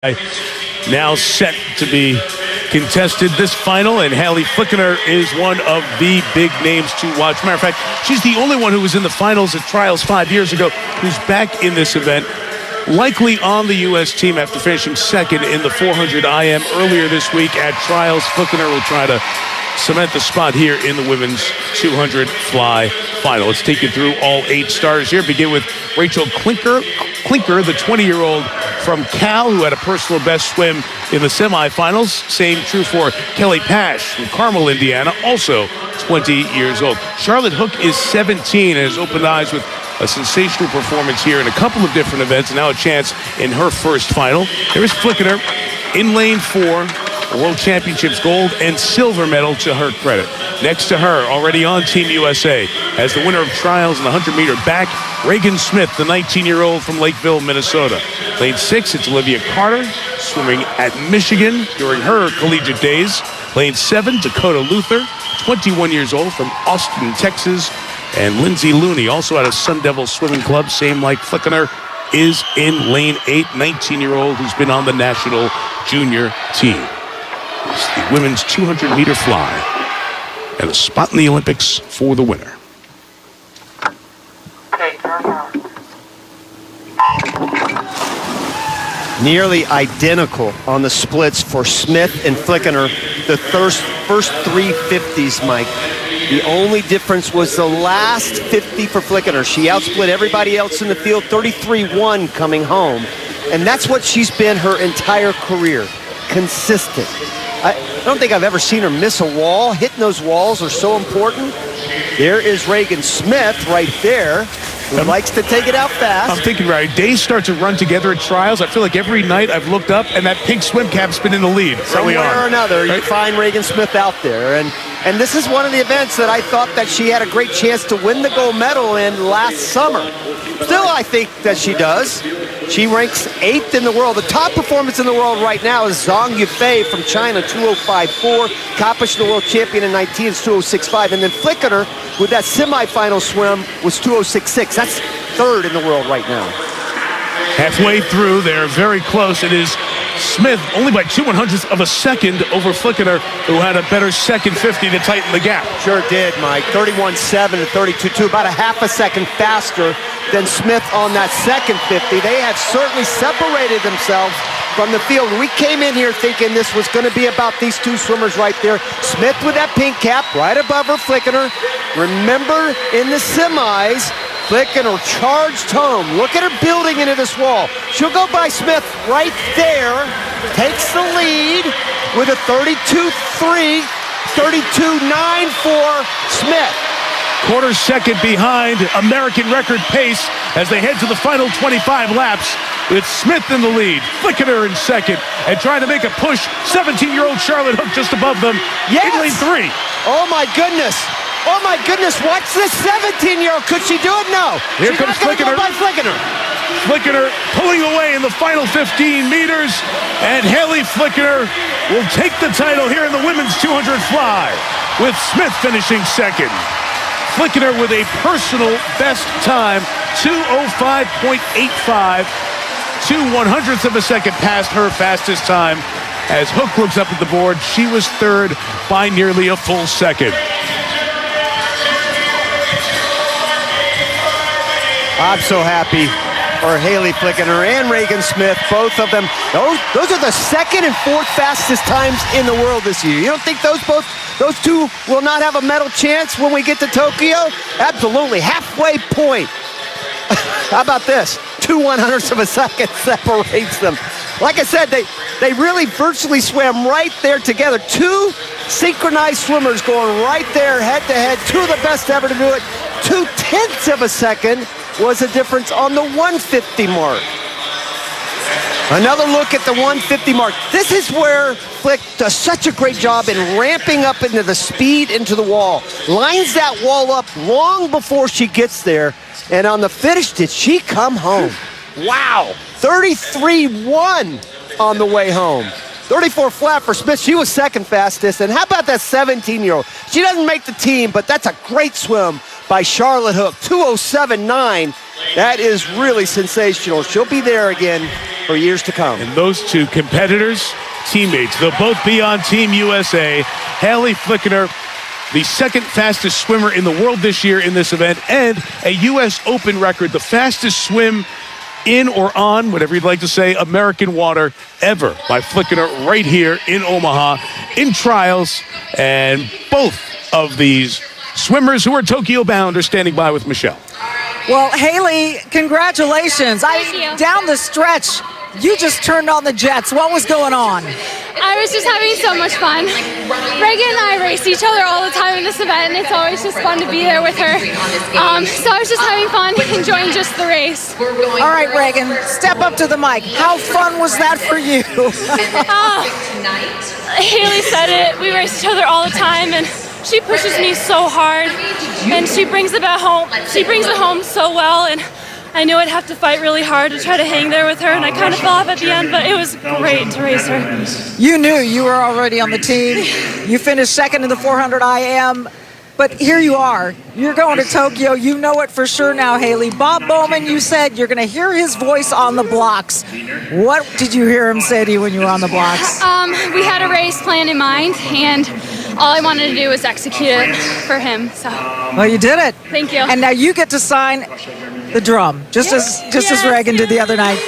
Now set to be contested this final, and Hallie Flickener is one of the big names to watch. Matter of fact, she's the only one who was in the finals at Trials 5 years ago who's back in this event, likely on the U.S. team after finishing second in the 400 IM earlier this week at Trials. Flickener will try to cement the spot here in the women's 200 fly final. Let's take you through all 8 starters here. Begin with Rachel Klinker, the 20-year-old from Cal, who had a personal best swim in the semifinals. Same true for Kelly Pash from Carmel, Indiana, also 20 years old. Charlotte Hook is 17 and has opened eyes with a sensational performance here in a couple of different events, and now a chance in her first final. Here's Flickener in lane 4. World Championships gold and silver medal to her credit. Next to her, already on Team USA, as the winner of trials in the 100-meter back, Reagan Smith, the 19-year-old from Lakeville, Minnesota. Lane 6, it's Olivia Carter, swimming at Michigan during her collegiate days. Lane 7, Dakota Luther, 21 years old from Austin, Texas. And Lindsay Looney, also out of Sun Devil Swimming Club, same like Flickener, is in lane 8, 19-year-old who's been on the national junior team. It's the women's 200-meter fly, and a spot in the Olympics for the winner. Nearly identical on the splits for Smith and Flickener. The first 350s, Mike. The only difference was the last 50 for Flickener. She outsplit everybody else in the field, 33-1 coming home. And that's what she's been her entire career, consistent. I don't think I've ever seen her miss a wall. Hitting those walls are so important. There is Reagan Smith right there, who likes to take it out fast. I'm thinking, right, days start to run together at trials. I feel like every night I've looked up and that pink swim cap's been in the lead. Somewhere or another, right? You find Reagan Smith out there. And this is one of the events that I thought that she had a great chance to win the gold medal in last summer. Still, I think that she does. She ranks 8th in the world. The top performance in the world right now is Zhang Yufei from China, 2:05.4. Kapish, the world champion in 19, is 2:06.5. And then Flickener, with that semifinal swim, was 2:06.6. That's 3rd in the world right now. Halfway through, they're very close. It is Smith only by 2/100ths of a second over Flickener, who had a better second 50 to tighten the gap. Sure did, Mike. 31.7 to 32.2, about a half a second faster than Smith on that second 50. They have certainly separated themselves from the field. We came in here thinking this was going to be about these two swimmers right there. Smith with that pink cap right above her, Flickener. Remember, in the semis, Flickener charged home. Look at her building into this wall. She'll go by Smith right there. Takes the lead with a 32.3, 32.9 for Smith. Quarter second behind American record pace as they head to the final 25 laps, with Smith in the lead, Flickener in second, and trying to make a push. 17-year-old Charlotte Hook just above them in lane 3. Oh my goodness. Oh my goodness, watch this 17-year-old. Could she do it? No. Here comes Flickener. Flickener pulling away in the final 15 meters, and Hallie Flickener will take the title here in the women's 200 fly, with Smith finishing second. Flickener with a personal best time, 2:05.85, 2/100ths of a second past her fastest time. As Hook looks up at the board, she was 3rd by nearly a full second. I'm so happy for Hallie Flickener and Reagan Smith, both of them. Those are the 2nd and 4th fastest times in the world this year. You don't think those two will not have a medal chance when we get to Tokyo? Absolutely. Halfway point. How about this? 2/100ths of a second separates them. Like I said, they really virtually swam right there together. 2 synchronized swimmers going right there head-to-head. 2 of the best ever to do it. 0.2 of a second was the difference on the 150 mark. Another look at the 150 mark. This is where Flick does such a great job in ramping up into the speed into the wall. Lines that wall up long before she gets there. And on the finish, did she come home? Wow, 33.1 on the way home. 34 flat for Smith. She was second fastest. And how about that 17-year-old? She doesn't make the team, but that's a great swim by Charlotte Hook. 2:07.9. That is really sensational. She'll be there again for years to come. And those two competitors, teammates, they'll both be on Team USA. Haley Flickener, the second fastest swimmer in the world this year in this event, and a U.S. Open record, the fastest swim in or on, whatever you'd like to say, American water ever by Flickener right here in Omaha in trials. And both of these swimmers who are Tokyo bound are standing by with Michelle. Well, Haley, congratulations. Thank you. Down the stretch, you just turned on the jets. What was going on? I was just having so much fun. Reagan and I race each other all the time in this event, and it's always just fun to be there with her. So I was just having fun, enjoying just the race. All right, Reagan, step up to the mic. How fun was that for you? Haley said it. We race each other all the time, and she pushes me so hard, and she brings it home. She brings it home so well, and I knew I'd have to fight really hard to try to hang there with her, and I kind of fell off at the end, but it was great to race her. You knew you were already on the team. You finished second in the 400 IM, but here you are. You're going to Tokyo. You know it for sure now, Haley. Bob Bowman, you said you're going to hear his voice on the blocks. What did you hear him say to you when you were on the blocks? We had a race plan in mind, and all I wanted to do was execute it for him. So, Well, you did it. thank you. And now you get to sign the drum, just as Reagan did the other night.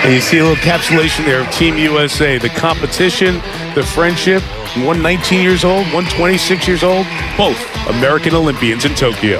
And you see a little encapsulation there of Team USA, the competition, the friendship. One 19 years old, one 26 years old, both American Olympians in Tokyo.